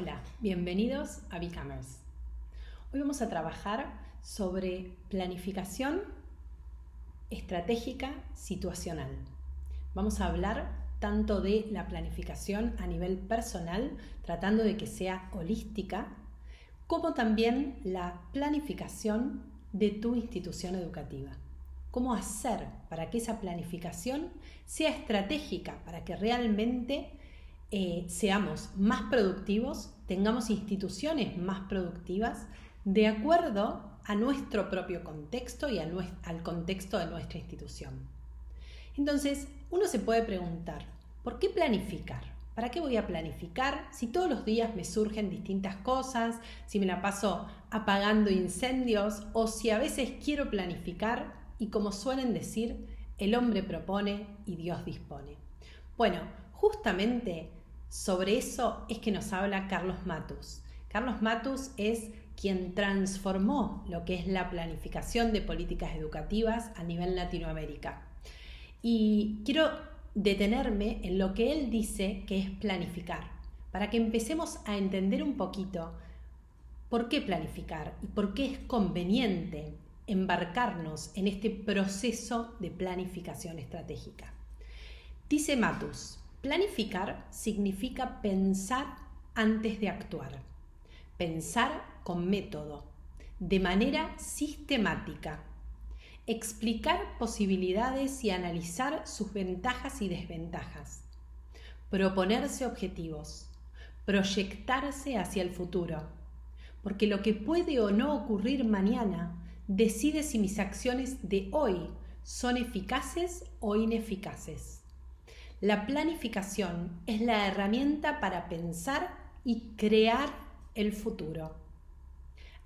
Hola, bienvenidos a Becomers. Hoy vamos a trabajar sobre planificación estratégica situacional. Vamos a hablar tanto de la planificación a nivel personal, tratando de que sea holística, como también la planificación de tu institución educativa. ¿Cómo hacer para que esa planificación sea estratégica, para que realmente seamos más productivos, tengamos instituciones más productivas de acuerdo a nuestro propio contexto y al contexto de nuestra institución? Entonces, uno se puede preguntar, ¿por qué planificar? ¿Para qué voy a planificar si todos los días me surgen distintas cosas, si me la paso apagando incendios o si a veces quiero planificar y, como suelen decir, el hombre propone y Dios dispone? Bueno, justamente sobre eso es que nos habla Carlos Matus. Carlos Matus es quien transformó lo que es la planificación de políticas educativas a nivel Latinoamérica. Y quiero detenerme en lo que él dice que es planificar, para que empecemos a entender un poquito por qué planificar y por qué es conveniente embarcarnos en este proceso de planificación estratégica. Dice Matus: planificar significa pensar antes de actuar, pensar con método, de manera sistemática, explicar posibilidades y analizar sus ventajas y desventajas, proponerse objetivos, proyectarse hacia el futuro, porque lo que puede o no ocurrir mañana decide si mis acciones de hoy son eficaces o ineficaces. La planificación es la herramienta para pensar y crear el futuro.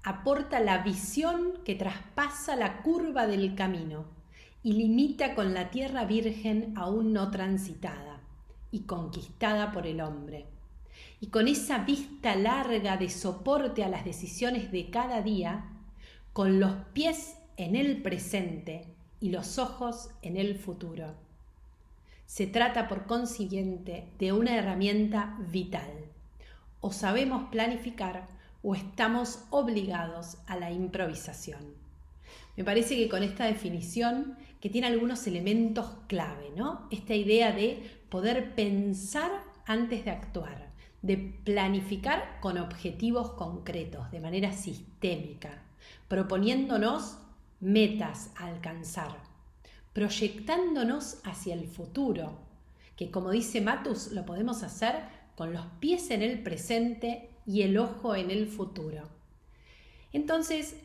Aporta la visión que traspasa la curva del camino y limita con la tierra virgen aún no transitada y conquistada por el hombre. Y con esa vista larga de soporte a las decisiones de cada día, con los pies en el presente y los ojos en el futuro. Se trata, por consiguiente, de una herramienta vital. O sabemos planificar o estamos obligados a la improvisación. Me parece que con esta definición, que tiene algunos elementos clave, ¿no? Esta idea de poder pensar antes de actuar, de planificar con objetivos concretos, de manera sistémica, proponiéndonos metas a alcanzar, proyectándonos hacia el futuro, que, como dice Matus, lo podemos hacer con los pies en el presente y el ojo en el futuro. Entonces,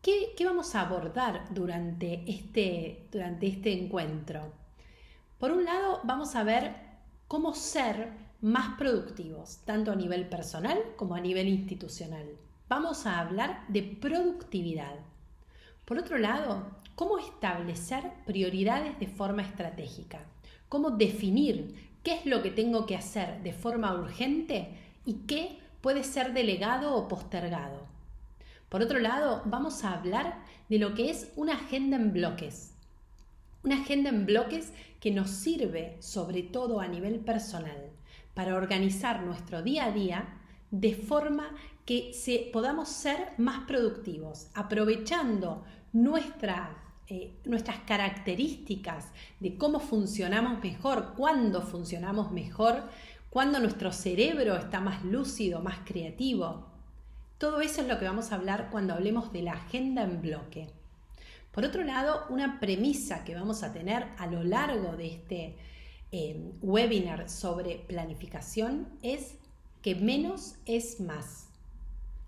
¿qué vamos a abordar durante este encuentro? Por un lado, vamos a ver cómo ser más productivos, tanto a nivel personal como a nivel institucional. Vamos a hablar de productividad. Por otro lado, cómo establecer prioridades de forma estratégica, cómo definir qué es lo que tengo que hacer de forma urgente y qué puede ser delegado o postergado. Por otro lado, vamos a hablar de lo que es una agenda en bloques. Una agenda en bloques que nos sirve, sobre todo a nivel personal, para organizar nuestro día a día de forma que podamos ser más productivos, aprovechando nuestras características de cómo funcionamos mejor, cuándo funcionamos mejor, cuándo nuestro cerebro está más lúcido, más creativo. Todo eso es lo que vamos a hablar cuando hablemos de la agenda en bloque. Por otro lado, una premisa que vamos a tener a lo largo de este webinar sobre planificación es que menos es más.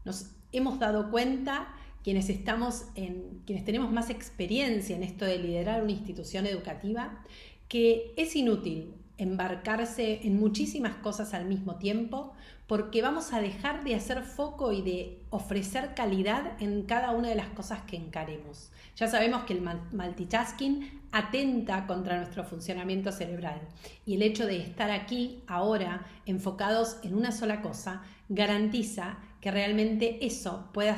Nos hemos dado cuenta, quienes tenemos más experiencia en esto de liderar una institución educativa, que es inútil embarcarse en muchísimas cosas al mismo tiempo, porque vamos a dejar de hacer foco y de ofrecer calidad en cada una de las cosas que encaremos. Ya sabemos que el multitasking atenta contra nuestro funcionamiento cerebral, y el hecho de estar aquí ahora enfocados en una sola cosa garantiza que realmente eso pueda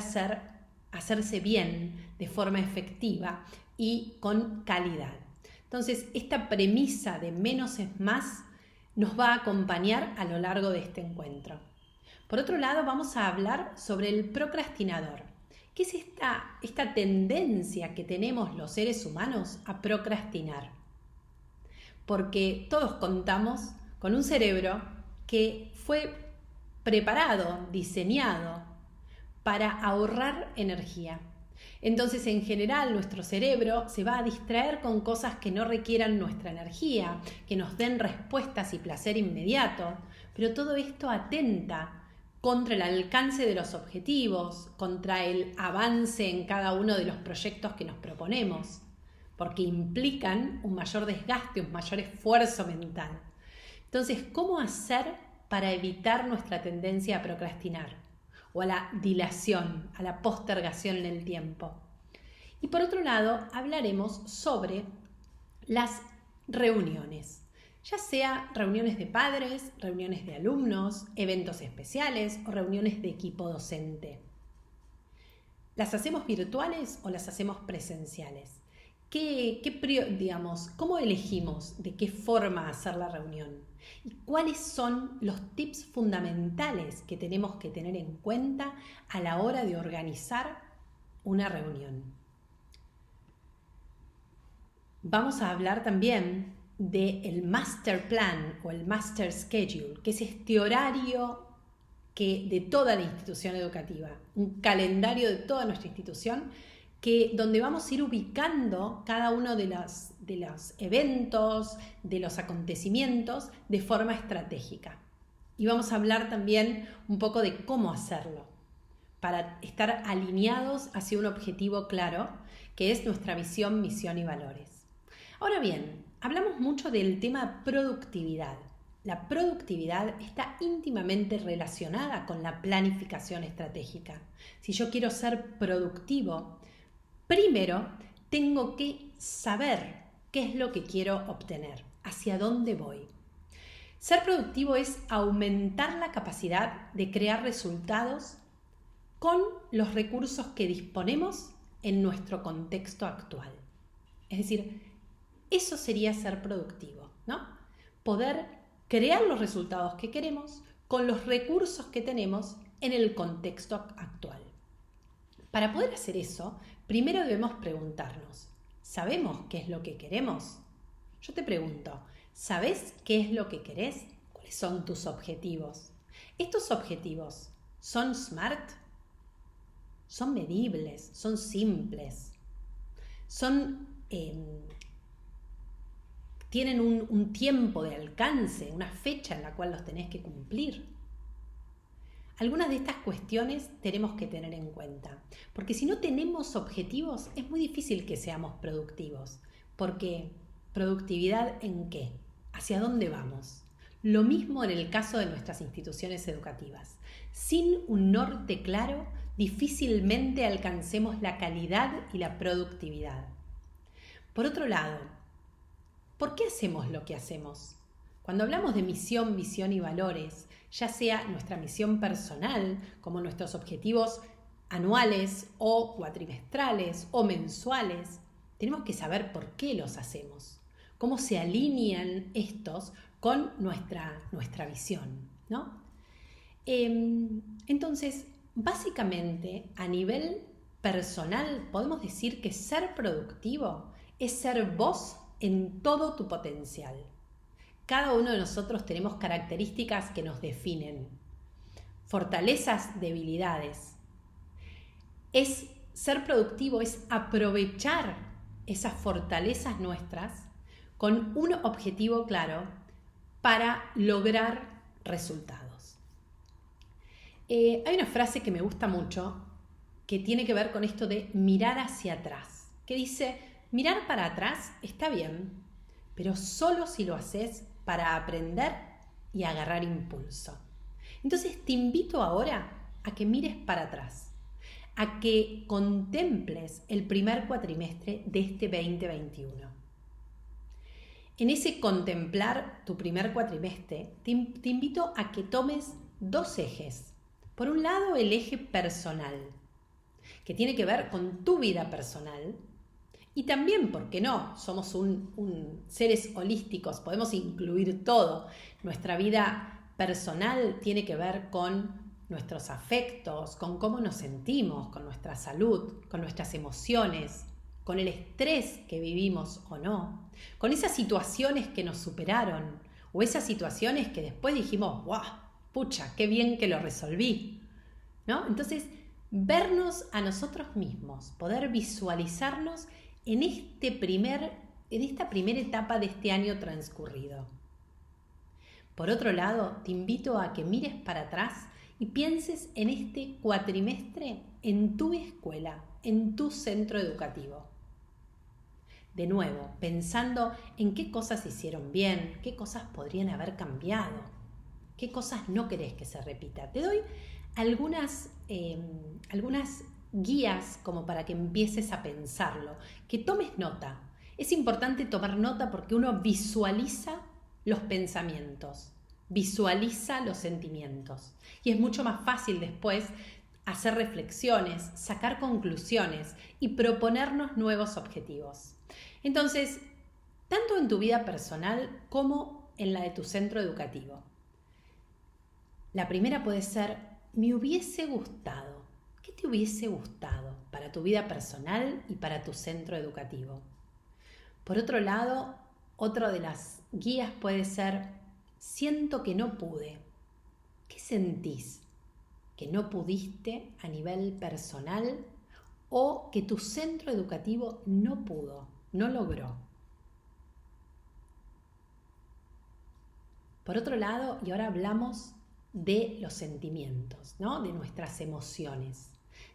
hacerse bien, de forma efectiva y con calidad. Entonces, esta premisa de menos es más nos va a acompañar a lo largo de este encuentro. Por otro lado, vamos a hablar sobre el procrastinador. ¿Qué es esta tendencia que tenemos los seres humanos a procrastinar? Porque todos contamos con un cerebro que fue preparado, diseñado para ahorrar energía. Entonces, en general, nuestro cerebro se va a distraer con cosas que no requieran nuestra energía, que nos den respuestas y placer inmediato, pero todo esto atenta contra el alcance de los objetivos, contra el avance en cada uno de los proyectos que nos proponemos, porque implican un mayor desgaste, un mayor esfuerzo mental. Entonces, ¿cómo hacer para evitar nuestra tendencia a procrastinar o a la dilación, a la postergación en el tiempo? Y por otro lado, hablaremos sobre las reuniones, ya sea reuniones de padres, reuniones de alumnos, eventos especiales o reuniones de equipo docente. ¿Las hacemos virtuales o las hacemos presenciales? ¿Cómo elegimos de qué forma hacer la reunión? ¿Y cuáles son los tips fundamentales que tenemos que tener en cuenta a la hora de organizar una reunión? Vamos a hablar también del master plan o el master schedule, que es este horario de toda la institución educativa, un calendario de toda nuestra institución, donde vamos a ir ubicando cada uno de los eventos, de los acontecimientos de forma estratégica. Y vamos a hablar también un poco de cómo hacerlo, para estar alineados hacia un objetivo claro, que es nuestra visión, misión y valores. Ahora bien, hablamos mucho del tema productividad. La productividad está íntimamente relacionada con la planificación estratégica. Si yo quiero ser productivo, primero tengo que saber qué es lo que quiero obtener, hacia dónde voy. Ser productivo es aumentar la capacidad de crear resultados con los recursos que disponemos en nuestro contexto actual. Es decir, eso sería ser productivo, ¿no? Poder crear los resultados que queremos con los recursos que tenemos en el contexto actual. Para poder hacer eso, primero debemos preguntarnos, ¿sabemos qué es lo que queremos? Yo te pregunto, ¿sabes qué es lo que querés? ¿Cuáles son tus objetivos? ¿Estos objetivos son SMART? ¿Son medibles? ¿Son simples? ¿Tienen un tiempo de alcance, una fecha en la cual los tenés que cumplir? Algunas de estas cuestiones tenemos que tener en cuenta, porque si no tenemos objetivos es muy difícil que seamos productivos, porque ¿productividad en qué? ¿Hacia dónde vamos? Lo mismo en el caso de nuestras instituciones educativas. Sin un norte claro, difícilmente alcancemos la calidad y la productividad. Por otro lado, ¿por qué hacemos lo que hacemos? Cuando hablamos de misión, visión y valores, ya sea nuestra misión personal, como nuestros objetivos anuales o cuatrimestrales o mensuales, tenemos que saber por qué los hacemos, cómo se alinean estos con nuestra visión, ¿no? Entonces, básicamente, a nivel personal, podemos decir que ser productivo es ser vos en todo tu potencial. Cada uno de nosotros tenemos características que nos definen, fortalezas, debilidades. Ser productivo es aprovechar esas fortalezas nuestras con un objetivo claro para lograr resultados. Hay una frase que me gusta mucho que tiene que ver con esto de mirar hacia atrás, que dice: mirar para atrás está bien, pero solo si lo haces para aprender y agarrar impulso. Entonces te invito ahora a que mires para atrás, a que contemples el primer cuatrimestre de este 2021. En ese contemplar tu primer cuatrimestre, te invito a que tomes dos ejes. Por un lado, el eje personal, que tiene que ver con tu vida personal. Y también, ¿por qué no? Somos seres holísticos, podemos incluir todo, nuestra vida personal tiene que ver con nuestros afectos, con cómo nos sentimos, con nuestra salud, con nuestras emociones, con el estrés que vivimos o no, con esas situaciones que nos superaron o esas situaciones que después dijimos, ¡guau! Pucha, qué bien que lo resolví, ¿no? Entonces, vernos a nosotros mismos, poder visualizarnos en esta primera etapa de este año transcurrido. Por otro lado, te invito a que mires para atrás y pienses en este cuatrimestre en tu escuela, en tu centro educativo. De nuevo, pensando en qué cosas hicieron bien, qué cosas podrían haber cambiado, qué cosas no querés que se repita. Te doy algunas guías como para que empieces a pensarlo, que tomes nota. Es importante tomar nota porque uno visualiza los pensamientos, visualiza los sentimientos y es mucho más fácil después hacer reflexiones, sacar conclusiones y proponernos nuevos objetivos. Entonces, tanto en tu vida personal como en la de tu centro educativo. La primera puede ser, me hubiese gustado. ¿Qué te hubiese gustado para tu vida personal y para tu centro educativo? Por otro lado, otra de las guías puede ser, siento que no pude. ¿Qué sentís? ¿Que no pudiste a nivel personal o que tu centro educativo no pudo, no logró? Por otro lado, y ahora hablamos de los sentimientos, ¿no? De nuestras emociones,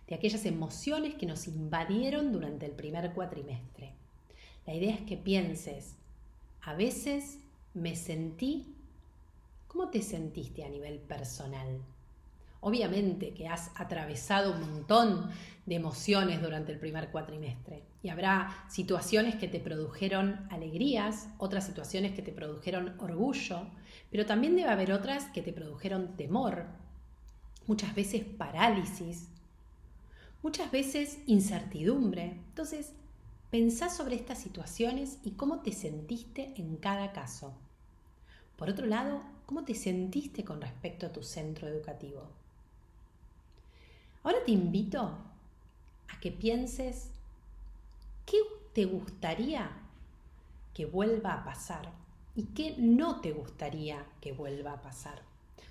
de aquellas emociones que nos invadieron durante el primer cuatrimestre. La idea es que pienses, a veces me sentí, ¿cómo te sentiste a nivel personal? Obviamente que has atravesado un montón de emociones durante el primer cuatrimestre y habrá situaciones que te produjeron alegrías, otras situaciones que te produjeron orgullo, pero también debe haber otras que te produjeron temor, muchas veces parálisis, muchas veces incertidumbre. Entonces, pensá sobre estas situaciones y cómo te sentiste en cada caso. Por otro lado, ¿cómo te sentiste con respecto a tu centro educativo? Ahora te invito a que pienses qué te gustaría que vuelva a pasar y qué no te gustaría que vuelva a pasar.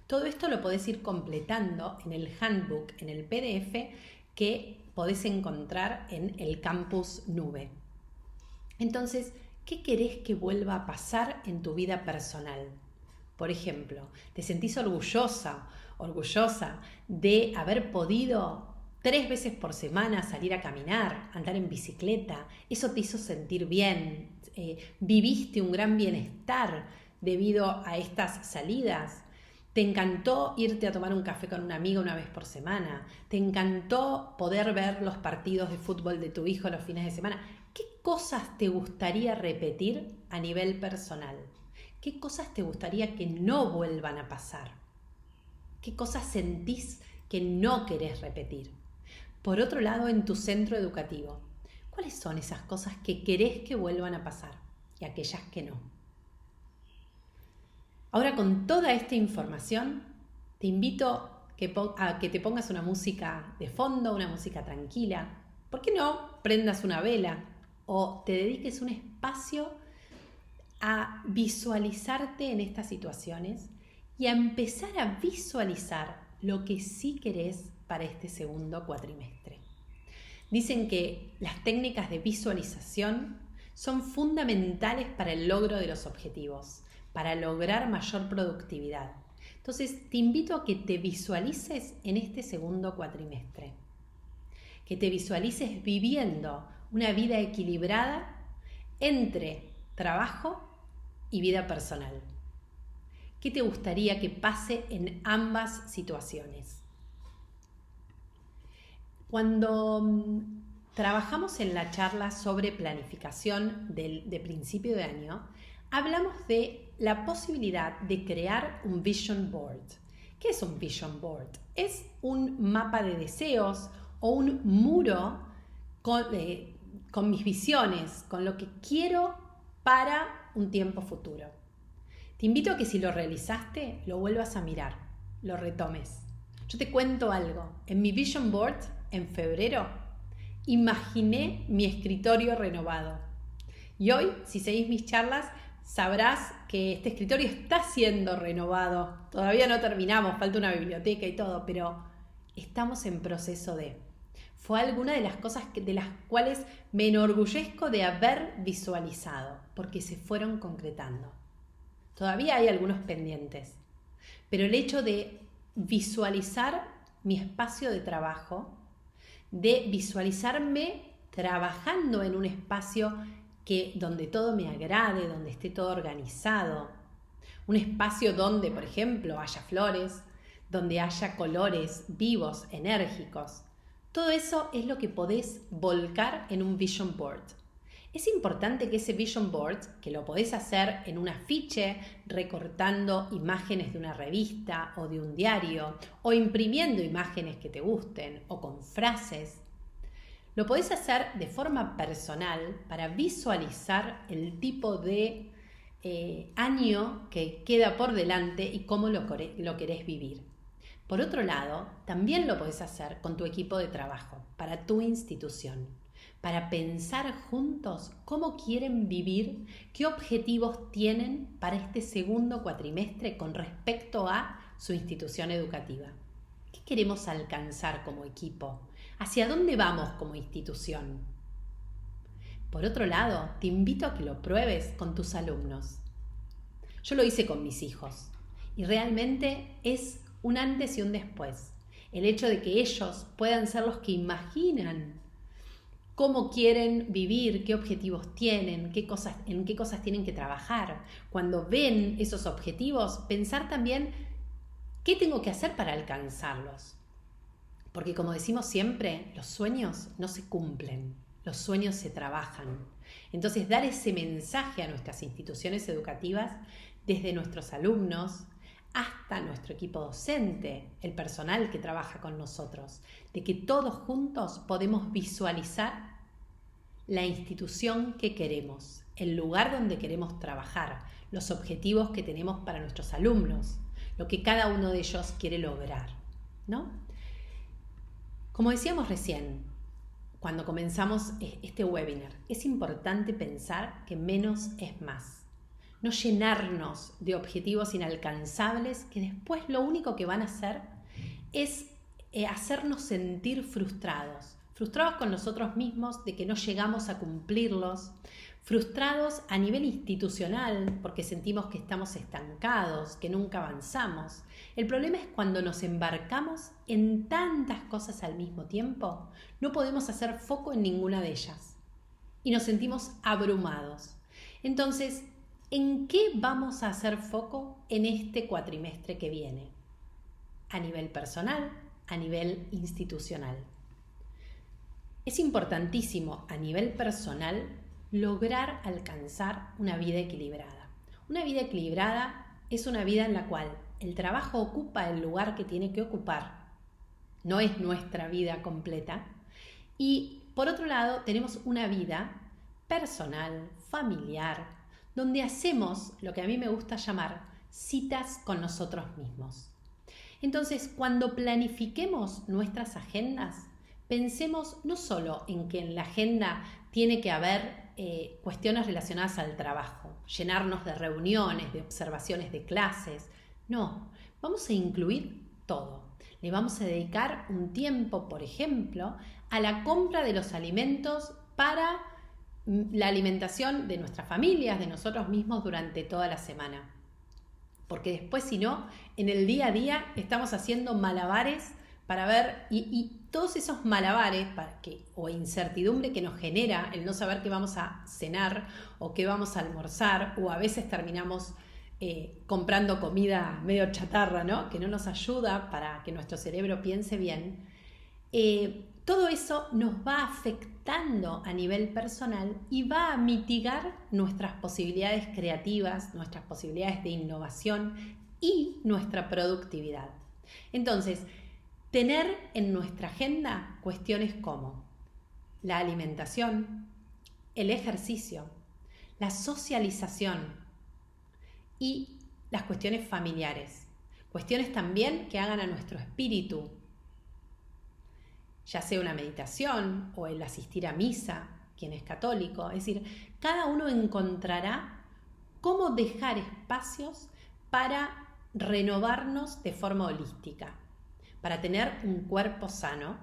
Todo esto lo podés ir completando en el handbook, en el PDF que podés encontrar en el campus Nube. Entonces, ¿qué querés que vuelva a pasar en tu vida personal? Por ejemplo, ¿te sentís orgullosa de haber podido 3 veces por semana salir a caminar, andar en bicicleta? Eso te hizo sentir bien, viviste un gran bienestar debido a estas salidas. ¿Te encantó irte a tomar un café con una amiga una vez por semana? ¿Te encantó poder ver los partidos de fútbol de tu hijo los fines de semana? ¿Qué cosas te gustaría repetir a nivel personal? ¿Qué cosas te gustaría que no vuelvan a pasar? ¿Qué cosas sentís que no querés repetir? Por otro lado, en tu centro educativo, ¿cuáles son esas cosas que querés que vuelvan a pasar y aquellas que no? Ahora, con toda esta información, te invito a que te pongas una música de fondo, una música tranquila. ¿Por qué no prendas una vela o te dediques un espacio a visualizarte en estas situaciones y a empezar a visualizar lo que sí querés para este segundo cuatrimestre? Dicen que las técnicas de visualización son fundamentales para el logro de los objetivos, para lograr mayor productividad. Entonces, te invito a que te visualices en este segundo cuatrimestre, que te visualices viviendo una vida equilibrada entre trabajo y vida personal. ¿Qué te gustaría que pase en ambas situaciones? Cuando trabajamos en la charla sobre planificación de principio de año, hablamos de la posibilidad de crear un vision board. ¿Qué es un vision board? Es un mapa de deseos o un muro con mis visiones, con lo que quiero para un tiempo futuro. Te invito a que si lo realizaste, lo vuelvas a mirar, lo retomes. Yo te cuento algo. En mi Vision Board, en febrero, imaginé mi escritorio renovado. Y hoy, si seguís mis charlas, sabrás que este escritorio está siendo renovado. Todavía no terminamos, falta una biblioteca y todo, pero estamos en proceso de... Fue alguna de las cosas de las cuales me enorgullezco de haber visualizado, porque se fueron concretando. Todavía hay algunos pendientes, pero el hecho de visualizar mi espacio de trabajo, de visualizarme trabajando en un espacio donde todo me agrade, donde esté todo organizado, un espacio donde, por ejemplo, haya flores, donde haya colores vivos, enérgicos. Todo eso es lo que podés volcar en un Vision Board. Es importante que ese Vision Board, que lo podés hacer en un afiche, recortando imágenes de una revista o de un diario, o imprimiendo imágenes que te gusten, o con frases, lo podés hacer de forma personal para visualizar el tipo de año que queda por delante y cómo lo querés vivir. Por otro lado, también lo podés hacer con tu equipo de trabajo, para tu institución, para pensar juntos cómo quieren vivir, qué objetivos tienen para este segundo cuatrimestre con respecto a su institución educativa. ¿Qué queremos alcanzar como equipo? ¿Hacia dónde vamos como institución? Por otro lado, te invito a que lo pruebes con tus alumnos. Yo lo hice con mis hijos y realmente es un antes y un después. El hecho de que ellos puedan ser los que imaginan cómo quieren vivir, qué objetivos tienen, en qué cosas tienen que trabajar. Cuando ven esos objetivos, pensar también qué tengo que hacer para alcanzarlos. Porque como decimos siempre, los sueños no se cumplen, los sueños se trabajan. Entonces, dar ese mensaje a nuestras instituciones educativas, desde nuestros alumnos hasta nuestro equipo docente, el personal que trabaja con nosotros, de que todos juntos podemos visualizar la institución que queremos, el lugar donde queremos trabajar, los objetivos que tenemos para nuestros alumnos, lo que cada uno de ellos quiere lograr, ¿no? Como decíamos recién, cuando comenzamos este webinar, es importante pensar que menos es más. No llenarnos de objetivos inalcanzables que después lo único que van a hacer es hacernos sentir frustrados con nosotros mismos de que no llegamos a cumplirlos, frustrados a nivel institucional porque sentimos que estamos estancados, que nunca avanzamos. El problema es cuando nos embarcamos en tantas cosas al mismo tiempo, no podemos hacer foco en ninguna de ellas y nos sentimos abrumados. Entonces, ¿en qué vamos a hacer foco en este cuatrimestre que viene? A nivel personal, a nivel institucional. Es importantísimo a nivel personal lograr alcanzar una vida equilibrada. Una vida equilibrada es una vida en la cual el trabajo ocupa el lugar que tiene que ocupar, no es nuestra vida completa, y por otro lado tenemos una vida personal, familiar, donde hacemos lo que a mí me gusta llamar citas con nosotros mismos. Entonces, cuando planifiquemos nuestras agendas, pensemos no solo en que en la agenda tiene que haber cuestiones relacionadas al trabajo, llenarnos de reuniones, de observaciones de clases. No, vamos a incluir todo. Le vamos a dedicar un tiempo, por ejemplo, a la compra de los alimentos para la alimentación de nuestras familias, de nosotros mismos durante toda la semana. Porque después, si no, en el día a día estamos haciendo malabares para ver, y todos esos malabares o incertidumbre que nos genera el no saber qué vamos a cenar o qué vamos a almorzar, o a veces terminamos comprando comida medio chatarra, ¿no? Que no nos ayuda para que nuestro cerebro piense bien. Todo eso nos va afectando a nivel personal y va a mitigar nuestras posibilidades creativas, nuestras posibilidades de innovación y nuestra productividad. Entonces, tener en nuestra agenda cuestiones como la alimentación, el ejercicio, la socialización y las cuestiones familiares, cuestiones también que hagan a nuestro espíritu, ya sea una meditación o el asistir a misa, quien es católico. Es decir, cada uno encontrará cómo dejar espacios para renovarnos de forma holística, para tener un cuerpo sano,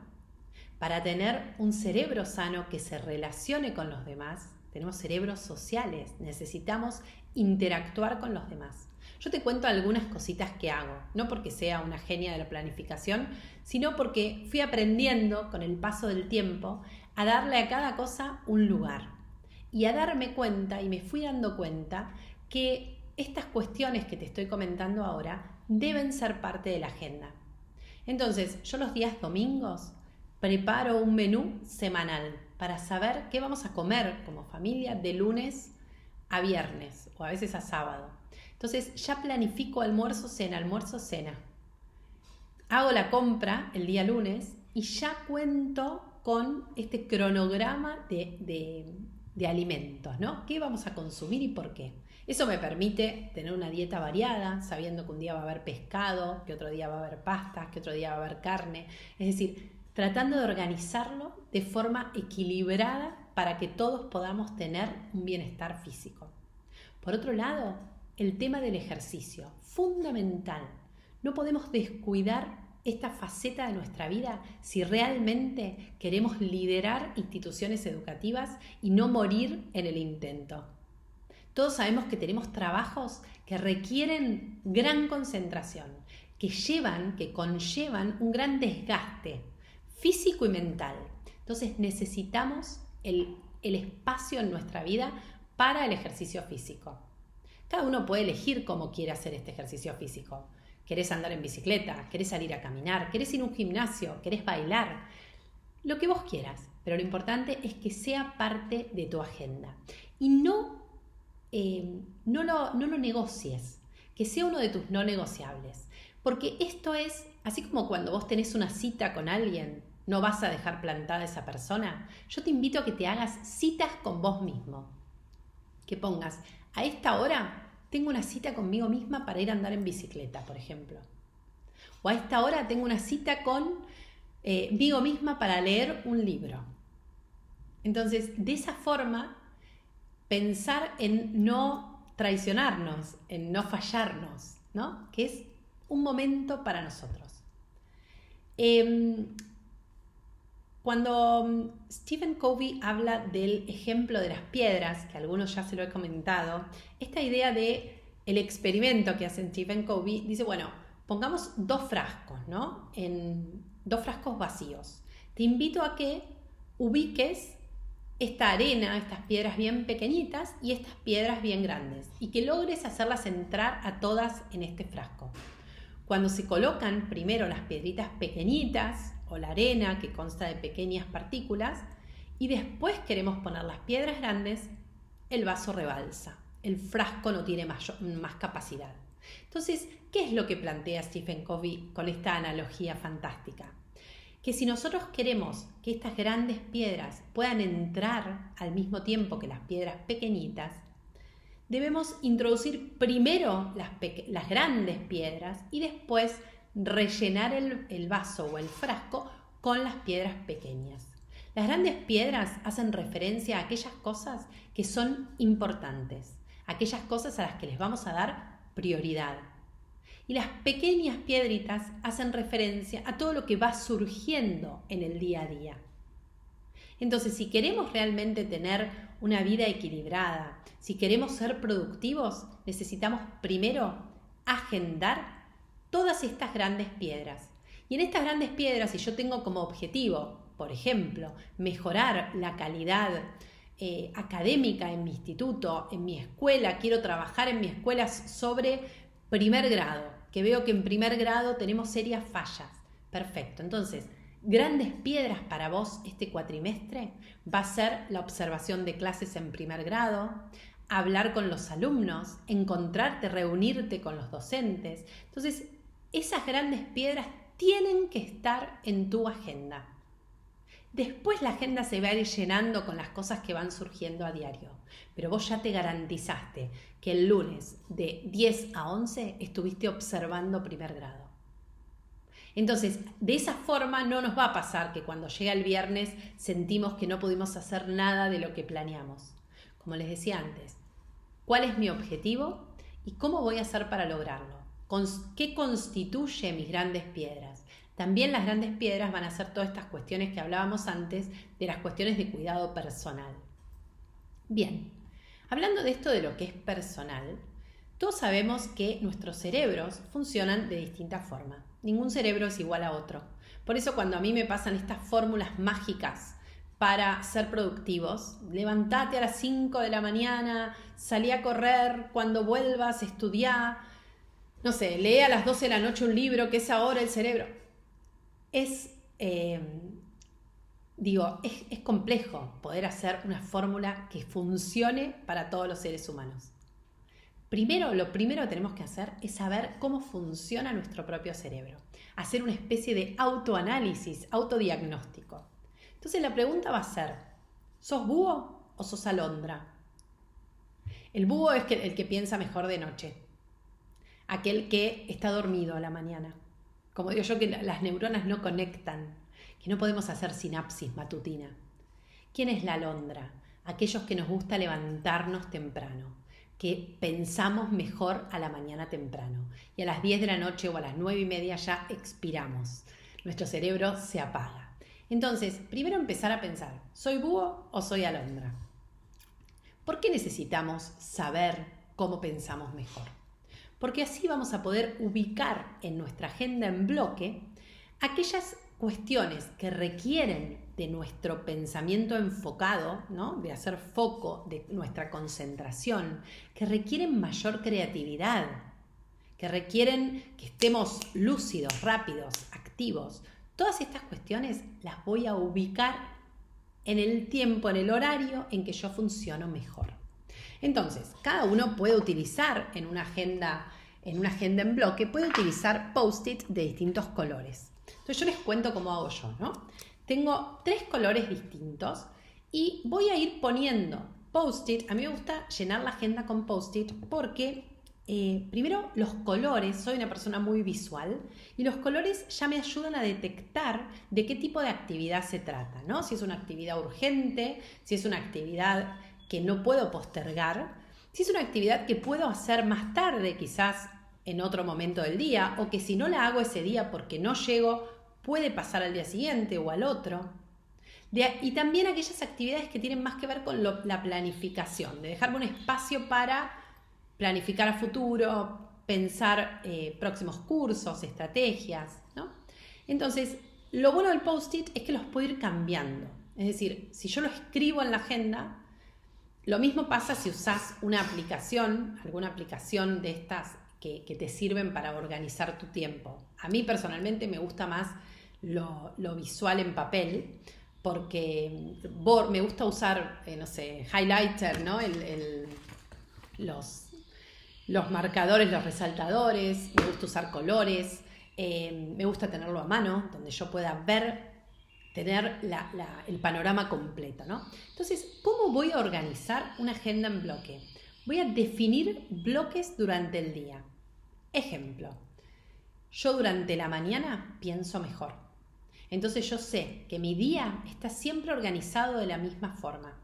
para tener un cerebro sano que se relacione con los demás. Tenemos cerebros sociales, necesitamos interactuar con los demás. Yo te cuento algunas cositas que hago, no porque sea una genia de la planificación, sino porque fui aprendiendo con el paso del tiempo a darle a cada cosa un lugar y a darme cuenta, y me fui dando cuenta, que estas cuestiones que te estoy comentando ahora deben ser parte de la agenda. Entonces, yo los días domingos preparo un menú semanal para saber qué vamos a comer como familia de lunes a viernes o a veces a sábado. Entonces ya planifico almuerzo, cena. Hago la compra el día lunes y ya cuento con este cronograma de alimentos, ¿no? ¿Qué vamos a consumir y por qué? Eso me permite tener una dieta variada, sabiendo que un día va a haber pescado, que otro día va a haber pastas, que otro día va a haber carne. Es decir, tratando de organizarlo de forma equilibrada para que todos podamos tener un bienestar físico. Por otro lado, el tema del ejercicio, fundamental. No podemos descuidar esta faceta de nuestra vida si realmente queremos liderar instituciones educativas y no morir en el intento. Todos sabemos que tenemos trabajos que requieren gran concentración, que conllevan un gran desgaste físico y mental. Entonces necesitamos el espacio en nuestra vida para el ejercicio físico. Cada uno puede elegir cómo quiere hacer este ejercicio físico. ¿Querés andar en bicicleta? ¿Querés salir a caminar? ¿Querés ir a un gimnasio? ¿Querés bailar? Lo que vos quieras, pero lo importante es que sea parte de tu agenda. Y no lo negocies, que sea uno de tus no negociables. Porque esto es, así como cuando vos tenés una cita con alguien, no vas a dejar plantada a esa persona. Yo te invito a que te hagas citas con vos mismo. Que pongas, a esta hora tengo una cita conmigo misma para ir a andar en bicicleta, por ejemplo. O a esta hora tengo una cita conmigo misma para leer un libro. Entonces, de esa forma, pensar en no traicionarnos, en no fallarnos, ¿no? Que es un momento para nosotros. Cuando Stephen Covey habla del ejemplo de las piedras, que a algunos ya se lo he comentado, esta idea de el experimento que hace Stephen Covey, dice, bueno, pongamos 2 frascos, ¿no? En 2 frascos vacíos. Te invito a que ubiques esta arena, estas piedras bien pequeñitas y estas piedras bien grandes, y que logres hacerlas entrar a todas en este frasco. Cuando se colocan primero las piedritas pequeñitas, o la arena que consta de pequeñas partículas, y después queremos poner las piedras grandes, el vaso rebalsa, el frasco no tiene más capacidad. Entonces, ¿qué es lo que plantea Stephen Covey con esta analogía fantástica? Que si nosotros queremos que estas grandes piedras puedan entrar al mismo tiempo que las piedras pequeñitas, debemos introducir primero las grandes piedras y después rellenar el vaso o el frasco con las piedras pequeñas. Las grandes piedras hacen referencia a aquellas cosas que son importantes, aquellas cosas a las que les vamos a dar prioridad. Y las pequeñas piedritas hacen referencia a todo lo que va surgiendo en el día a día. Entonces, si queremos realmente tener una vida equilibrada, si queremos ser productivos, necesitamos primero agendar todas estas grandes piedras. Y en estas grandes piedras, si yo tengo como objetivo, por ejemplo, mejorar la calidad académica en mi instituto, en mi escuela, quiero trabajar en mi escuela sobre primer grado, que veo que en primer grado tenemos serias fallas. Perfecto, entonces, grandes piedras para vos este cuatrimestre va a ser la observación de clases en primer grado, hablar con los alumnos, encontrarte, reunirte con los docentes. Entonces, esas grandes piedras tienen que estar en tu agenda. Después la agenda se va a ir llenando con las cosas que van surgiendo a diario. Pero vos ya te garantizaste que el lunes de 10 a 11 estuviste observando primer grado. Entonces, de esa forma no nos va a pasar que cuando llega el viernes sentimos que no pudimos hacer nada de lo que planeamos. Como les decía antes, ¿cuál es mi objetivo y cómo voy a hacer para lograrlo? ¿Qué constituye mis grandes piedras? También las grandes piedras van a ser todas estas cuestiones que hablábamos antes de las cuestiones de cuidado personal. Bien, hablando de esto de lo que es personal, todos sabemos que nuestros cerebros funcionan de distinta forma. Ningún cerebro es igual a otro. Por eso cuando a mí me pasan estas fórmulas mágicas para ser productivos, levantate a las 5 de la mañana, salí a correr, cuando vuelvas estudiá, no sé, lee a las 12 de la noche un libro, que es ahora el cerebro. Es complejo poder hacer una fórmula que funcione para todos los seres humanos. Lo primero que tenemos que hacer es saber cómo funciona nuestro propio cerebro. Hacer una especie de autoanálisis, autodiagnóstico. Entonces la pregunta va a ser, ¿sos búho o sos alondra? El búho es el que piensa mejor de noche. Aquel que está dormido a la mañana. Como digo yo, que las neuronas no conectan, que no podemos hacer sinapsis matutina. ¿Quién es la alondra? Aquellos que nos gusta levantarnos temprano, que pensamos mejor a la mañana temprano y a las 10 de la noche o a las 9:30 ya expiramos. Nuestro cerebro se apaga. Entonces, primero empezar a pensar, ¿soy búho o soy alondra? ¿Por qué necesitamos saber cómo pensamos mejor? Porque así vamos a poder ubicar en nuestra agenda en bloque aquellas cuestiones que requieren de nuestro pensamiento enfocado, ¿no? De hacer foco, de nuestra concentración, que requieren mayor creatividad, que requieren que estemos lúcidos, rápidos, activos. Todas estas cuestiones las voy a ubicar en el tiempo, en el horario en que yo funciono mejor. Entonces, cada uno puede utilizar en una agenda en bloque, puede utilizar post-it de distintos colores. Entonces yo les cuento cómo hago yo, ¿no? Tengo 3 colores distintos y voy a ir poniendo post-it. A mí me gusta llenar la agenda con post-it porque primero los colores, soy una persona muy visual y los colores ya me ayudan a detectar de qué tipo de actividad se trata, ¿no? Si es una actividad urgente, si es una actividad que no puedo postergar, si es una actividad que puedo hacer más tarde, quizás en otro momento del día, o que si no la hago ese día porque no llego, puede pasar al día siguiente o al otro. Y también aquellas actividades que tienen más que ver con la planificación, de dejarme un espacio para planificar a futuro, pensar próximos cursos, estrategias, ¿no? Entonces, lo bueno del post-it es que los puedo ir cambiando. Es decir, si yo lo escribo en la agenda, lo mismo pasa si usás una aplicación, alguna aplicación de estas que te sirven para organizar tu tiempo. A mí personalmente me gusta más lo visual en papel, porque me gusta usar, highlighter, ¿no? Los marcadores, los resaltadores, me gusta usar colores, me gusta tenerlo a mano, donde yo pueda tener el panorama completo, ¿no? Entonces, ¿cómo voy a organizar una agenda en bloque? Voy a definir bloques durante el día. Ejemplo, yo durante la mañana pienso mejor. Entonces yo sé que mi día está siempre organizado de la misma forma.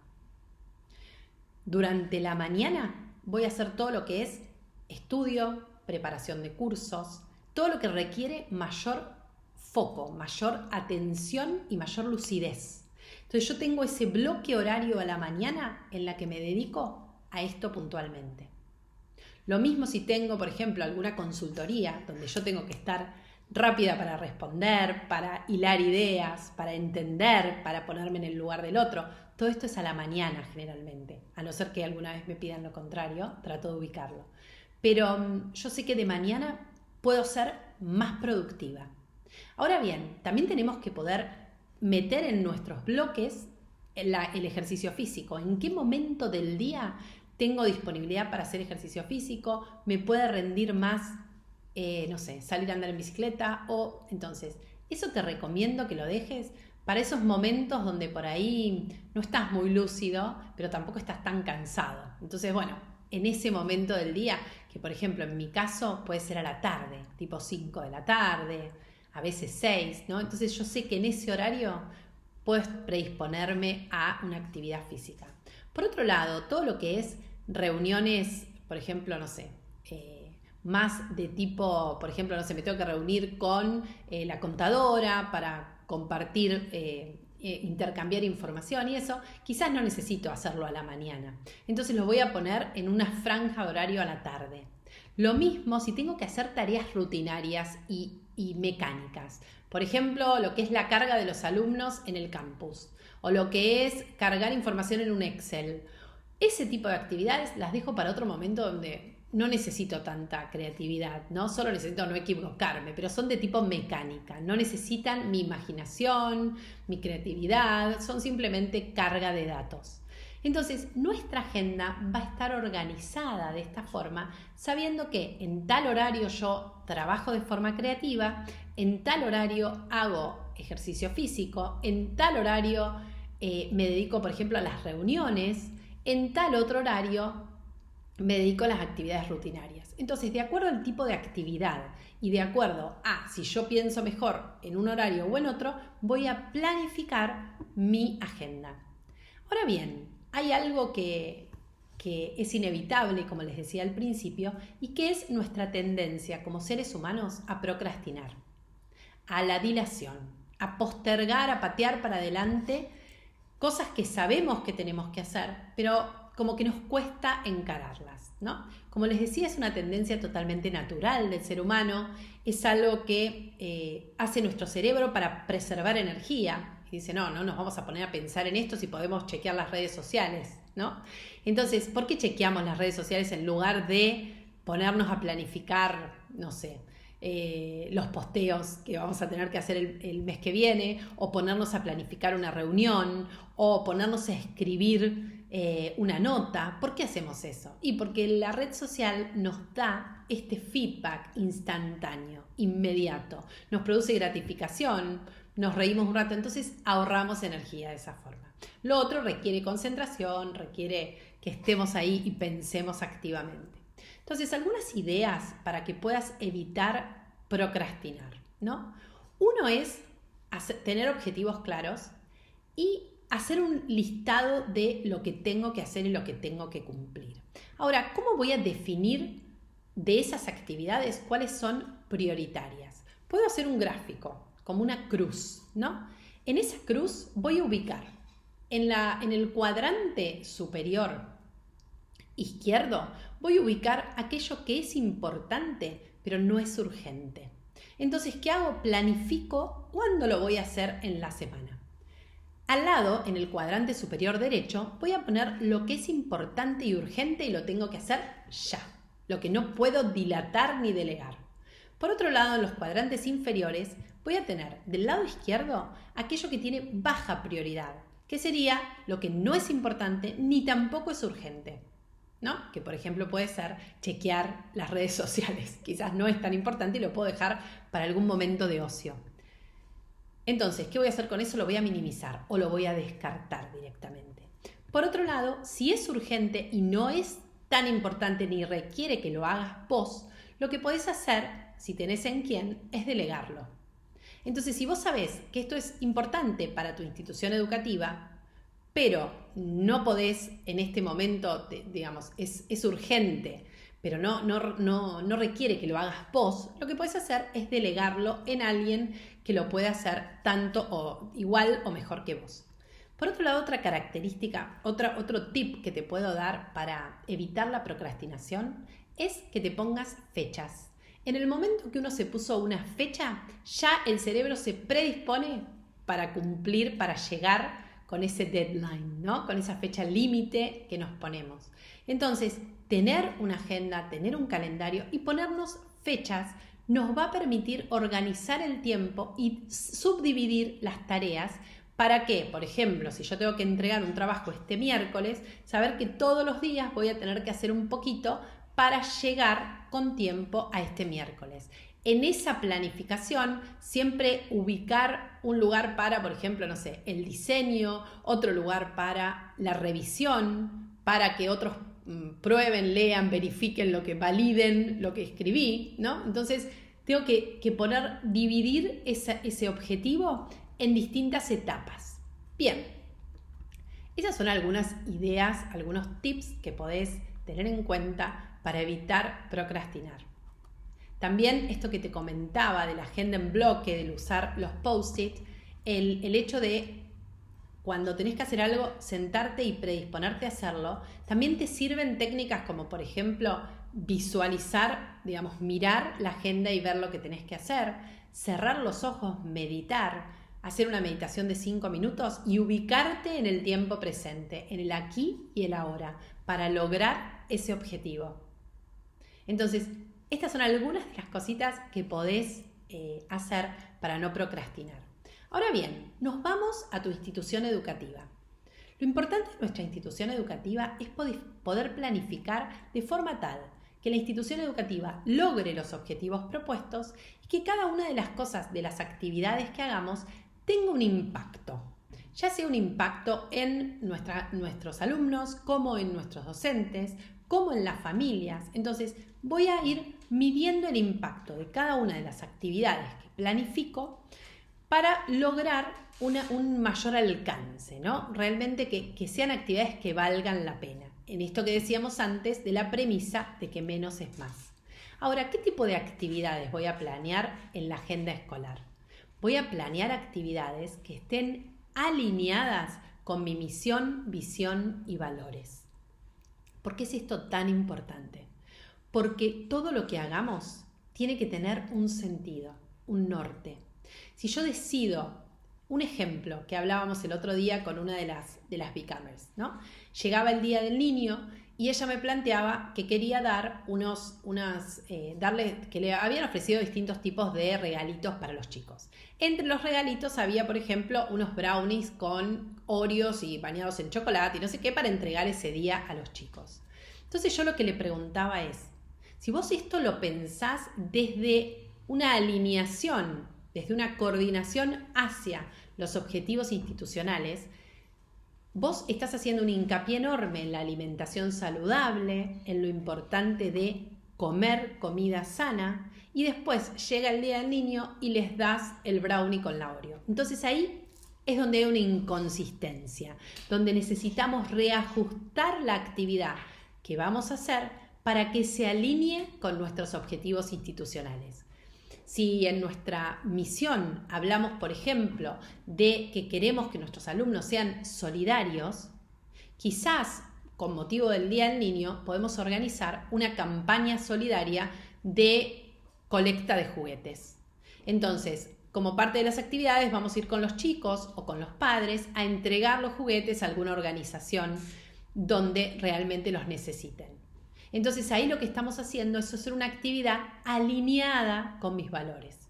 Durante la mañana voy a hacer todo lo que es estudio, preparación de cursos, todo lo que requiere mayor foco, mayor atención y mayor lucidez. Entonces yo tengo ese bloque horario a la mañana en la que me dedico a esto puntualmente. Lo mismo si tengo, por ejemplo, alguna consultoría donde yo tengo que estar rápida para responder, para hilar ideas, para entender, para ponerme en el lugar del otro. Todo esto es a la mañana generalmente, a no ser que alguna vez me pidan lo contrario, trato de ubicarlo. Pero yo sé que de mañana puedo ser más productiva. Ahora bien, también tenemos que poder meter en nuestros bloques el ejercicio físico. ¿En qué momento del día tengo disponibilidad para hacer ejercicio físico? ¿Me puede rendir más, salir a andar en bicicleta? O entonces, Eso te recomiendo que lo dejes para esos momentos donde por ahí no estás muy lúcido, pero tampoco estás tan cansado. Entonces, bueno, en ese momento del día, que por ejemplo en mi caso puede ser a la tarde, tipo 5 de la tarde, a veces 6, ¿no? Entonces yo sé que en ese horario puedo predisponerme a una actividad física. Por otro lado, todo lo que es reuniones, por ejemplo, no sé, más de tipo, por ejemplo, no sé, me tengo que reunir con la contadora para compartir, intercambiar información y eso, quizás no necesito hacerlo a la mañana. Entonces lo voy a poner en una franja de horario a la tarde. Lo mismo si tengo que hacer tareas rutinarias y mecánicas. Por ejemplo, lo que es la carga de los alumnos en el campus o lo que es cargar información en un Excel. Ese tipo de actividades las dejo para otro momento donde no necesito tanta creatividad, ¿no? Solo necesito no equivocarme, pero son de tipo mecánica, no necesitan mi imaginación, mi creatividad, son simplemente carga de datos. Entonces, nuestra agenda va a estar organizada de esta forma, sabiendo que en tal horario yo trabajo de forma creativa, en tal horario hago ejercicio físico, en tal horario me dedico, por ejemplo, a las reuniones, en tal otro horario me dedico a las actividades rutinarias. Entonces, de acuerdo al tipo de actividad y de acuerdo a si yo pienso mejor en un horario o en otro, voy a planificar mi agenda. Ahora bien, hay algo que es inevitable, como les decía al principio, y que es nuestra tendencia como seres humanos a procrastinar, a la dilación, a postergar, a patear para adelante cosas que sabemos que tenemos que hacer, pero como que nos cuesta encararlas, ¿no? Como les decía, es una tendencia totalmente natural del ser humano, es algo que hace nuestro cerebro para preservar energía. Y dice, no nos vamos a poner a pensar en esto si podemos chequear las redes sociales, ¿no? Entonces, ¿por qué chequeamos las redes sociales en lugar de ponernos a planificar, no sé, los posteos que vamos a tener que hacer el mes que viene, o ponernos a planificar una reunión, o ponernos a escribir una nota? ¿Por qué hacemos eso? Y porque la red social nos da este feedback instantáneo, inmediato, nos produce gratificación, nos reímos un rato, entonces ahorramos energía de esa forma. Lo otro requiere concentración, requiere que estemos ahí y pensemos activamente. Entonces, algunas ideas para que puedas evitar procrastinar, ¿no? Uno es tener objetivos claros y hacer un listado de lo que tengo que hacer y lo que tengo que cumplir. Ahora, ¿cómo voy a definir de esas actividades cuáles son prioritarias? Puedo hacer un gráfico, como una cruz, ¿no? En esa cruz voy a ubicar en el cuadrante superior izquierdo, voy a ubicar aquello que es importante, pero no es urgente. Entonces, ¿qué hago? Planifico cuándo lo voy a hacer en la semana. Al lado, en el cuadrante superior derecho, voy a poner lo que es importante y urgente y lo tengo que hacer ya, lo que no puedo dilatar ni delegar. Por otro lado, en los cuadrantes inferiores, voy a tener del lado izquierdo aquello que tiene baja prioridad, que sería lo que no es importante ni tampoco es urgente, ¿no? Que por ejemplo puede ser chequear las redes sociales. Quizás no es tan importante y lo puedo dejar para algún momento de ocio. Entonces, ¿qué voy a hacer con eso? Lo voy a minimizar o lo voy a descartar directamente. Por otro lado, si es urgente y no es tan importante ni requiere que lo hagas vos, lo que podés hacer, si tenés en quién, es delegarlo. Entonces, si vos sabés que esto es importante para tu institución educativa, pero no podés en este momento, digamos, es urgente, pero no requiere que lo hagas vos, lo que podés hacer es delegarlo en alguien que lo pueda hacer tanto o igual o mejor que vos. Por otro lado, otra característica, otro tip que te puedo dar para evitar la procrastinación es que te pongas fechas. En el momento que uno se puso una fecha, ya el cerebro se predispone para cumplir, para llegar con ese deadline, ¿no? Con esa fecha límite que nos ponemos. Entonces, tener una agenda, tener un calendario y ponernos fechas nos va a permitir organizar el tiempo y subdividir las tareas para que, por ejemplo, si yo tengo que entregar un trabajo este miércoles, saber que todos los días voy a tener que hacer un poquito para llegar con tiempo a este miércoles. en esa planificación siempre ubicar un lugar para, por ejemplo, no sé, el diseño, otro lugar para la revisión, para que otros prueben, lean, verifiquen lo que validen, lo que escribí, ¿no? Entonces, tengo que dividir ese objetivo en distintas etapas. Bien, esas son algunas ideas, algunos tips que podés tener en cuenta para evitar procrastinar. También esto que te comentaba de la agenda en bloque, del usar los post-it, el hecho de cuando tenés que hacer algo, sentarte y predisponerte a hacerlo, también te sirven técnicas como, por ejemplo, visualizar, digamos, mirar la agenda y ver lo que tenés que hacer, cerrar los ojos, meditar, hacer una meditación de 5 minutos y ubicarte en el tiempo presente, en el aquí y el ahora, para lograr ese objetivo. Entonces, estas son algunas de las cositas que podés hacer para no procrastinar. Ahora bien, nos vamos a tu institución educativa. Lo importante de nuestra institución educativa es poder planificar de forma tal que la institución educativa logre los objetivos propuestos y que cada una de las cosas, de las actividades que hagamos, tenga un impacto. Ya sea un impacto en nuestros alumnos, como en nuestros docentes, como en las familias. Entonces, voy a ir midiendo el impacto de cada una de las actividades que planifico para lograr un mayor alcance, ¿no? Realmente que sean actividades que valgan la pena. En esto que decíamos antes de la premisa de que menos es más. Ahora, ¿qué tipo de actividades voy a planear en la agenda escolar? Voy a planear actividades que estén alineadas con mi misión, visión y valores. ¿Por qué es esto tan importante? Porque todo lo que hagamos tiene que tener un sentido, un norte. Si yo decido, un ejemplo que hablábamos el otro día con una de las Becomers, ¿no? Llegaba el Día del Niño y ella me planteaba que quería dar que le habían ofrecido distintos tipos de regalitos para los chicos. Entre los regalitos había, por ejemplo, unos brownies con Oreos y bañados en chocolate y no sé qué para entregar ese día a los chicos. Entonces yo lo que le preguntaba es, si vos esto lo pensás desde una alineación, desde una coordinación hacia los objetivos institucionales, vos estás haciendo un hincapié enorme en la alimentación saludable, en lo importante de comer comida sana y después llega el Día del Niño y les das el brownie con la Oreo. Entonces ahí es donde hay una inconsistencia, donde necesitamos reajustar la actividad que vamos a hacer para que se alinee con nuestros objetivos institucionales. Si en nuestra misión hablamos, por ejemplo, de que queremos que nuestros alumnos sean solidarios, quizás con motivo del Día del Niño podemos organizar una campaña solidaria de colecta de juguetes. Entonces, como parte de las actividades vamos a ir con los chicos o con los padres a entregar los juguetes a alguna organización donde realmente los necesiten. Entonces ahí lo que estamos haciendo es hacer una actividad alineada con mis valores,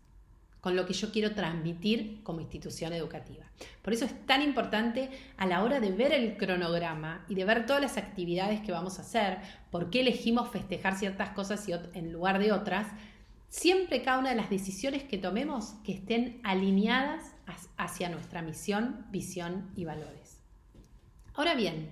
con lo que yo quiero transmitir como institución educativa. Por eso es tan importante a la hora de ver el cronograma y de ver todas las actividades que vamos a hacer, por qué elegimos festejar ciertas cosas en lugar de otras, siempre cada una de las decisiones que tomemos que estén alineadas hacia nuestra misión, visión y valores. Ahora bien,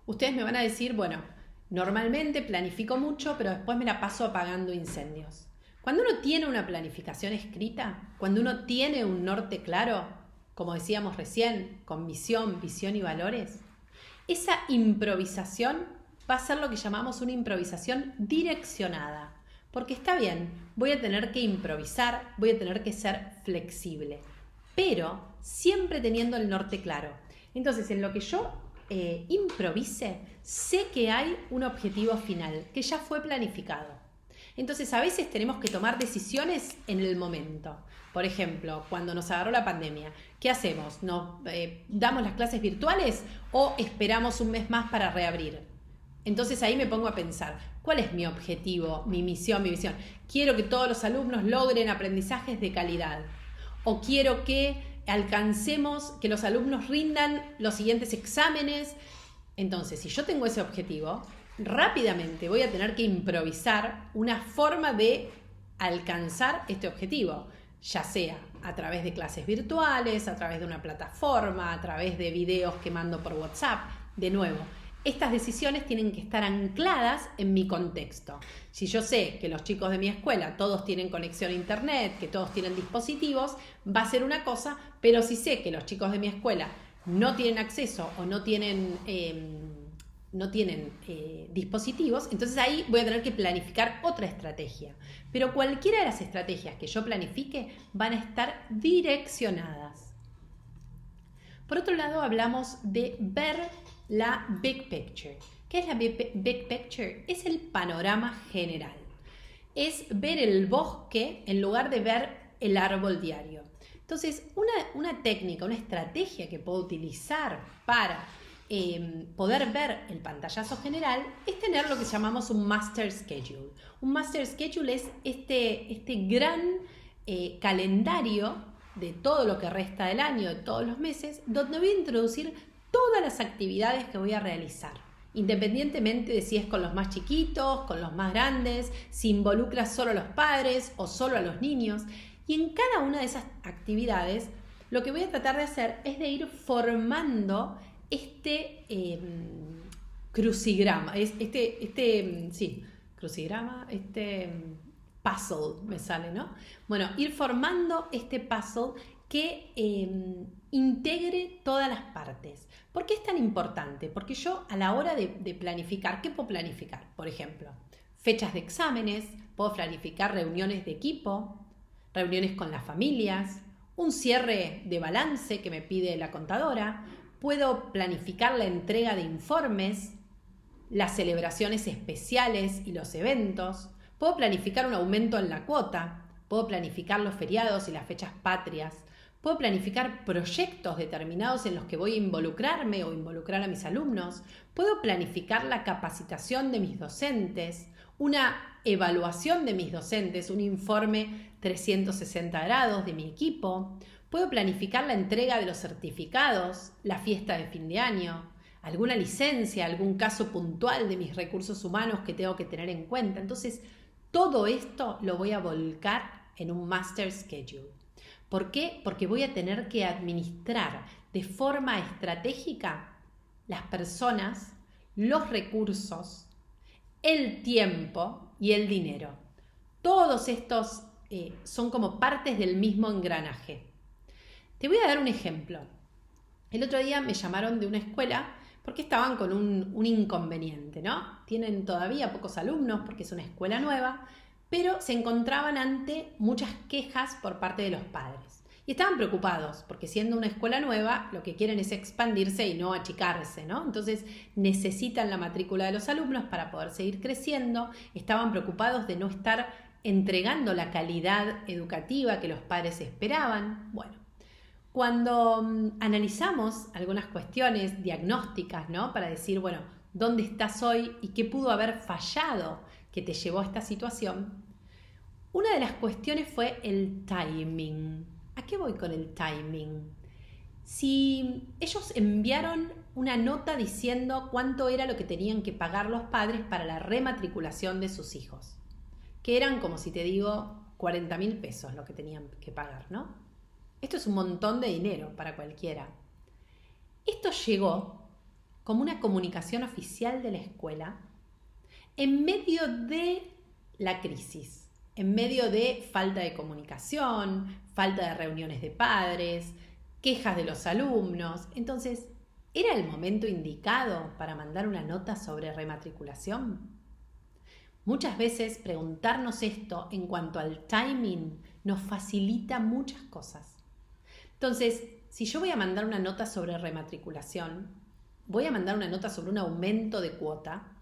ustedes me van a decir, bueno, normalmente planifico mucho, pero después me la paso apagando incendios. Cuando uno tiene una planificación escrita, cuando uno tiene un norte claro, como decíamos recién, con misión, visión y valores, esa improvisación va a ser lo que llamamos una improvisación direccionada. Porque está bien, voy a tener que improvisar, voy a tener que ser flexible, pero siempre teniendo el norte claro. Entonces, en lo que yo improvise, sé que hay un objetivo final, que ya fue planificado. Entonces, a veces tenemos que tomar decisiones en el momento. Por ejemplo, cuando nos agarró la pandemia, ¿qué hacemos? ¿Nos damos las clases virtuales o esperamos un mes más para reabrir? Entonces ahí me pongo a pensar, ¿cuál es mi objetivo, mi misión, mi visión? ¿Quiero que todos los alumnos logren aprendizajes de calidad? ¿O quiero que alcancemos, que los alumnos rindan los siguientes exámenes? Entonces, si yo tengo ese objetivo, rápidamente voy a tener que improvisar una forma de alcanzar este objetivo, ya sea a través de clases virtuales, a través de una plataforma, a través de videos que mando por WhatsApp. De nuevo, estas decisiones tienen que estar ancladas en mi contexto. Si yo sé que los chicos de mi escuela todos tienen conexión a internet, que todos tienen dispositivos, va a ser una cosa, pero si sé que los chicos de mi escuela no tienen acceso o no tienen dispositivos, entonces ahí voy a tener que planificar otra estrategia. Pero cualquiera de las estrategias que yo planifique van a estar direccionadas. Por otro lado, hablamos de ver la big picture. ¿Qué es la big picture? Es el panorama general. Es ver el bosque en lugar de ver el árbol diario. Entonces, una técnica, una estrategia que puedo utilizar para poder ver el pantallazo general es tener lo que llamamos un master schedule. Un master schedule es este gran calendario de todo lo que resta del año, de todos los meses, donde voy a introducir todas las actividades que voy a realizar, independientemente de si es con los más chiquitos, con los más grandes, si involucra solo a los padres o solo a los niños. Y en cada una de esas actividades, lo que voy a tratar de hacer es de ir formando este crucigrama, puzzle me sale, ¿no? Bueno, ir formando este puzzle que integre todas las partes. ¿Por qué es tan importante? Porque yo a la hora de planificar, ¿qué puedo planificar? Por ejemplo, fechas de exámenes, puedo planificar reuniones de equipo, reuniones con las familias, un cierre de balance que me pide la contadora, puedo planificar la entrega de informes, las celebraciones especiales y los eventos, puedo planificar un aumento en la cuota, puedo planificar los feriados y las fechas patrias, puedo planificar proyectos determinados en los que voy a involucrarme o involucrar a mis alumnos, puedo planificar la capacitación de mis docentes, una evaluación de mis docentes, un informe 360 grados de mi equipo, puedo planificar la entrega de los certificados, la fiesta de fin de año, alguna licencia, algún caso puntual de mis recursos humanos que tengo que tener en cuenta. Entonces, todo esto lo voy a volcar en un master schedule. ¿Por qué? Porque voy a tener que administrar de forma estratégica las personas, los recursos, el tiempo y el dinero. Todos estos son como partes del mismo engranaje. Te voy a dar un ejemplo. El otro día me llamaron de una escuela porque estaban con un inconveniente, ¿no? Tienen todavía pocos alumnos porque es una escuela nueva, pero se encontraban ante muchas quejas por parte de los padres. Y estaban preocupados porque siendo una escuela nueva lo que quieren es expandirse y no achicarse, ¿no? Entonces necesitan la matrícula de los alumnos para poder seguir creciendo. Estaban preocupados de no estar entregando la calidad educativa que los padres esperaban. Bueno, cuando analizamos algunas cuestiones diagnósticas, ¿no? Para decir, bueno, ¿dónde estás hoy y qué pudo haber fallado que te llevó a esta situación? Una de las cuestiones fue el timing. ¿A qué voy con el timing? Si ellos enviaron una nota diciendo cuánto era lo que tenían que pagar los padres para la rematriculación de sus hijos, que eran, como si te digo, 40.000 pesos lo que tenían que pagar, ¿no? Esto es un montón de dinero para cualquiera. Esto llegó como una comunicación oficial de la escuela en medio de la crisis, en medio de falta de comunicación, falta de reuniones de padres, quejas de los alumnos. Entonces, ¿era el momento indicado para mandar una nota sobre rematriculación? Muchas veces preguntarnos esto en cuanto al timing nos facilita muchas cosas. Entonces, si yo voy a mandar una nota sobre rematriculación, voy a mandar una nota sobre un aumento de cuota,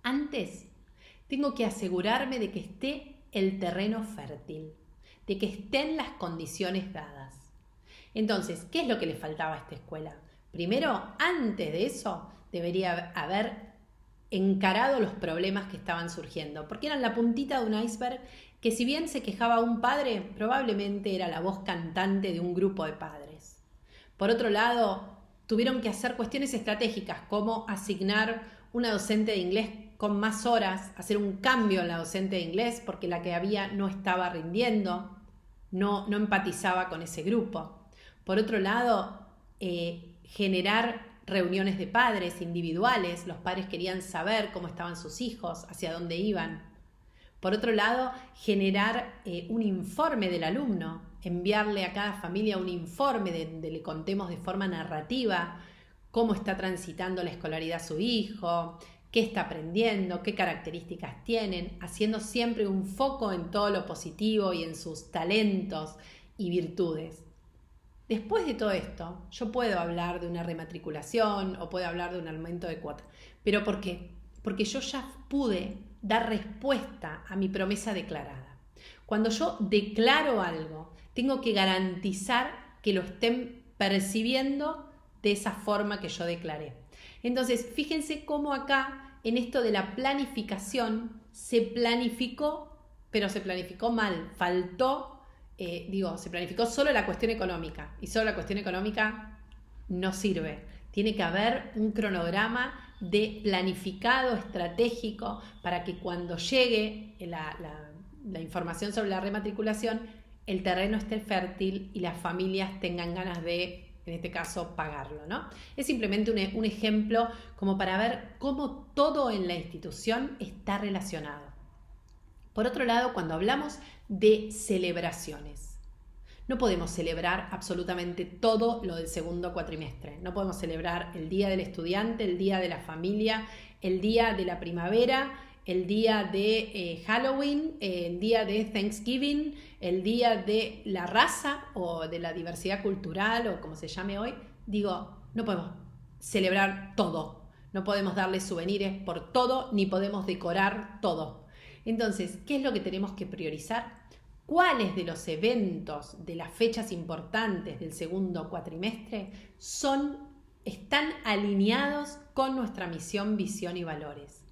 antes tengo que asegurarme de que esté el terreno fértil, de que estén las condiciones dadas. Entonces, ¿qué es lo que le faltaba a esta escuela? Primero, antes de eso, debería haber encarado los problemas que estaban surgiendo, porque eran la puntita de un iceberg que, si bien se quejaba un padre, probablemente era la voz cantante de un grupo de padres. Por otro lado, tuvieron que hacer cuestiones estratégicas como asignar una docente de inglés con más horas, hacer un cambio en la docente de inglés porque la que había no estaba rindiendo, no empatizaba con ese grupo. Por otro lado, generar reuniones de padres individuales, los padres querían saber cómo estaban sus hijos, hacia dónde iban. Por otro lado, generar un informe del alumno, enviarle a cada familia un informe donde le contemos de forma narrativa cómo está transitando la escolaridad su hijo, qué está aprendiendo, qué características tienen, haciendo siempre un foco en todo lo positivo y en sus talentos y virtudes. Después de todo esto, yo puedo hablar de una rematriculación o puedo hablar de un aumento de cuota. ¿Pero por qué? Porque yo ya pude dar respuesta a mi promesa declarada. Cuando yo declaro algo, tengo que garantizar que lo estén percibiendo de esa forma que yo declaré. Entonces, fíjense cómo acá, en esto de la planificación, se planificó, pero se planificó mal, faltó, se planificó solo la cuestión económica, y solo la cuestión económica no sirve. Tiene que haber un cronograma de planificado estratégico para que cuando llegue la información sobre la rematriculación, el terreno esté fértil y las familias tengan ganas de, en este caso, pagarlo, ¿no? Es simplemente un ejemplo como para ver cómo todo en la institución está relacionado. Por otro lado, cuando hablamos de celebraciones, no podemos celebrar absolutamente todo lo del segundo cuatrimestre. No podemos celebrar el día del estudiante, el día de la familia, el día de la primavera, el día de Halloween, el día de Thanksgiving, el día de la raza o de la diversidad cultural o como se llame hoy. No podemos celebrar todo. No podemos darle souvenirs por todo, ni podemos decorar todo. Entonces, ¿qué es lo que tenemos que priorizar? ¿Cuáles de los eventos, de las fechas importantes del segundo cuatrimestre están alineados con nuestra misión, visión y valores?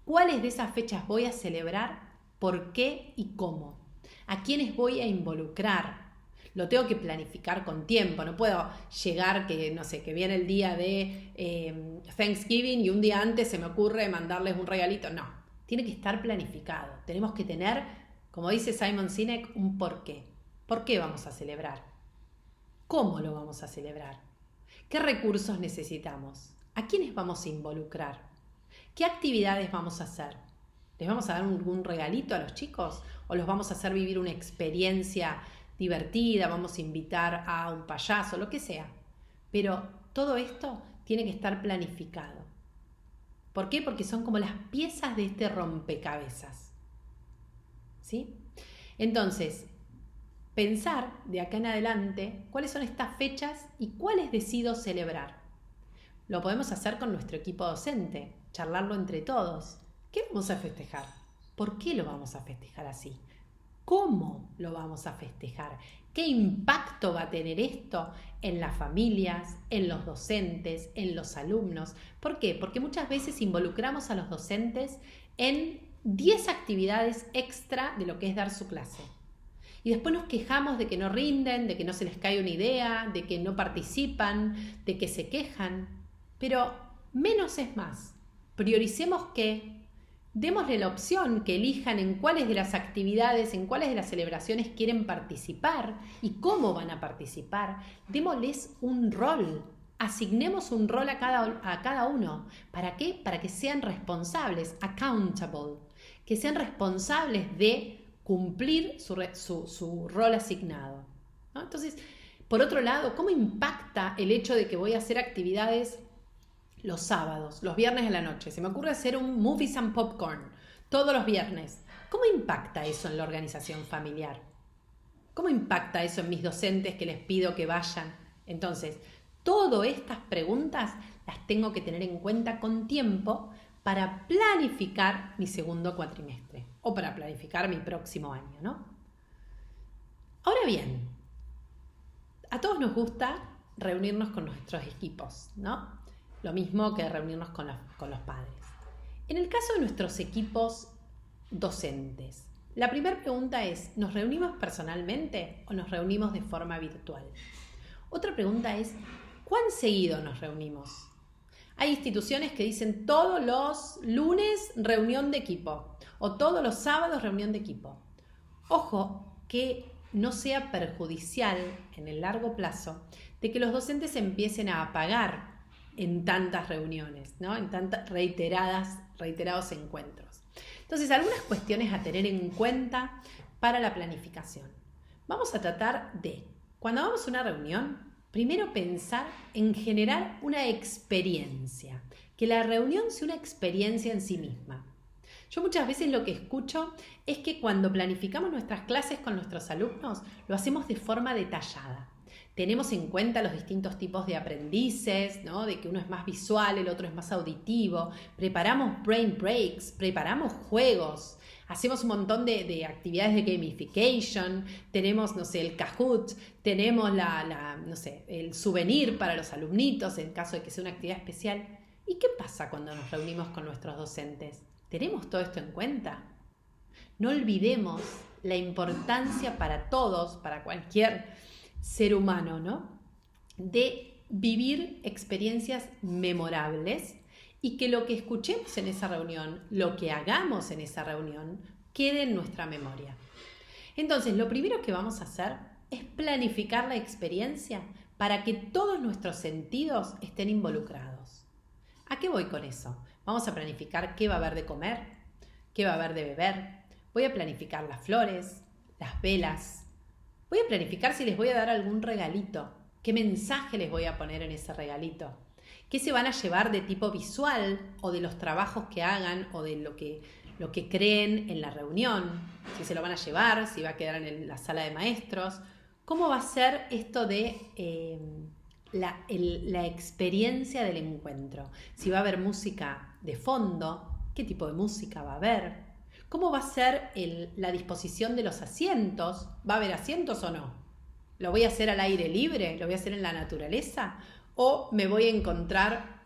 ¿Cuáles de esas fechas voy a celebrar? ¿Por qué y cómo? ¿A quiénes voy a involucrar? Lo tengo que planificar con tiempo. No puedo llegar que viene el día de Thanksgiving y un día antes se me ocurre mandarles un regalito. No, tiene que estar planificado. Tenemos que tener, como dice Simon Sinek, un porqué. ¿Por qué vamos a celebrar? ¿Cómo lo vamos a celebrar? ¿Qué recursos necesitamos? ¿A quiénes vamos a involucrar? ¿Qué actividades vamos a hacer? ¿Les vamos a dar un regalito a los chicos? ¿O los vamos a hacer vivir una experiencia divertida? ¿Vamos a invitar a un payaso? Lo que sea. Pero todo esto tiene que estar planificado. ¿Por qué? Porque son como las piezas de este rompecabezas. ¿Sí? Entonces, pensar de acá en adelante cuáles son estas fechas y cuáles decido celebrar. Lo podemos hacer con nuestro equipo docente, charlarlo entre todos. ¿Qué vamos a festejar? ¿Por qué lo vamos a festejar así? ¿Cómo lo vamos a festejar? ¿Qué impacto va a tener esto en las familias, en los docentes, en los alumnos? ¿Por qué? Porque muchas veces involucramos a los docentes en 10 actividades extra de lo que es dar su clase. Y después nos quejamos de que no rinden, de que no se les cae una idea, de que no participan, de que se quejan. Pero menos es más. Prioricemos démosle la opción que elijan en cuáles de las actividades, en cuáles de las celebraciones quieren participar y cómo van a participar. Démosles un rol, asignemos un rol a cada uno. ¿Para qué? Para que sean responsables, accountable, que sean responsables de cumplir su rol asignado, ¿no? Entonces, por otro lado, ¿cómo impacta el hecho de que voy a hacer actividades los sábados, los viernes de la noche? Se me ocurre hacer un movies and popcorn todos los viernes. ¿Cómo impacta eso en la organización familiar? ¿Cómo impacta eso en mis docentes que les pido que vayan? Entonces, todas estas preguntas las tengo que tener en cuenta con tiempo para planificar mi segundo cuatrimestre o para planificar mi próximo año, ¿no? Ahora bien, a todos nos gusta reunirnos con nuestros equipos, ¿no? Lo mismo que reunirnos con los padres. En el caso de nuestros equipos docentes, la primera pregunta es, ¿nos reunimos personalmente o nos reunimos de forma virtual? Otra pregunta es, ¿cuán seguido nos reunimos? Hay instituciones que dicen todos los lunes reunión de equipo o todos los sábados reunión de equipo. Ojo que no sea perjudicial en el largo plazo de que los docentes empiecen a apagar en tantas reuniones, ¿no? En tantos reiterados encuentros. Entonces, algunas cuestiones a tener en cuenta para la planificación. Vamos a tratar de, cuando hagamos una reunión, primero pensar en generar una experiencia, que la reunión sea una experiencia en sí misma. Yo muchas veces lo que escucho es que cuando planificamos nuestras clases con nuestros alumnos, lo hacemos de forma detallada. Tenemos en cuenta los distintos tipos de aprendices, ¿no? De que uno es más visual, el otro es más auditivo. Preparamos brain breaks, preparamos juegos, hacemos un montón de actividades de gamification, tenemos, no sé, el Kahoot, tenemos no sé, el souvenir para los alumnitos en caso de que sea una actividad especial. ¿Y qué pasa cuando nos reunimos con nuestros docentes? ¿Tenemos todo esto en cuenta? No olvidemos la importancia para todos, para cualquier ser humano, ¿no? De vivir experiencias memorables y que lo que escuchemos en esa reunión, lo que hagamos en esa reunión, quede en nuestra memoria. Entonces, lo primero que vamos a hacer es planificar la experiencia para que todos nuestros sentidos estén involucrados. ¿A qué voy con eso? Vamos a planificar qué va a haber de comer, qué va a haber de beber. Voy a planificar las flores, las velas. Voy a planificar si les voy a dar algún regalito, qué mensaje les voy a poner en ese regalito, qué se van a llevar de tipo visual o de los trabajos que hagan o de lo que creen en la reunión, si se lo van a llevar, si va a quedar en la sala de maestros, cómo va a ser esto de la experiencia del encuentro, si va a haber música de fondo, qué tipo de música va a haber. ¿Cómo va a ser la disposición de los asientos? ¿Va a haber asientos o no? ¿Lo voy a hacer al aire libre? ¿Lo voy a hacer en la naturaleza? ¿O me voy a encontrar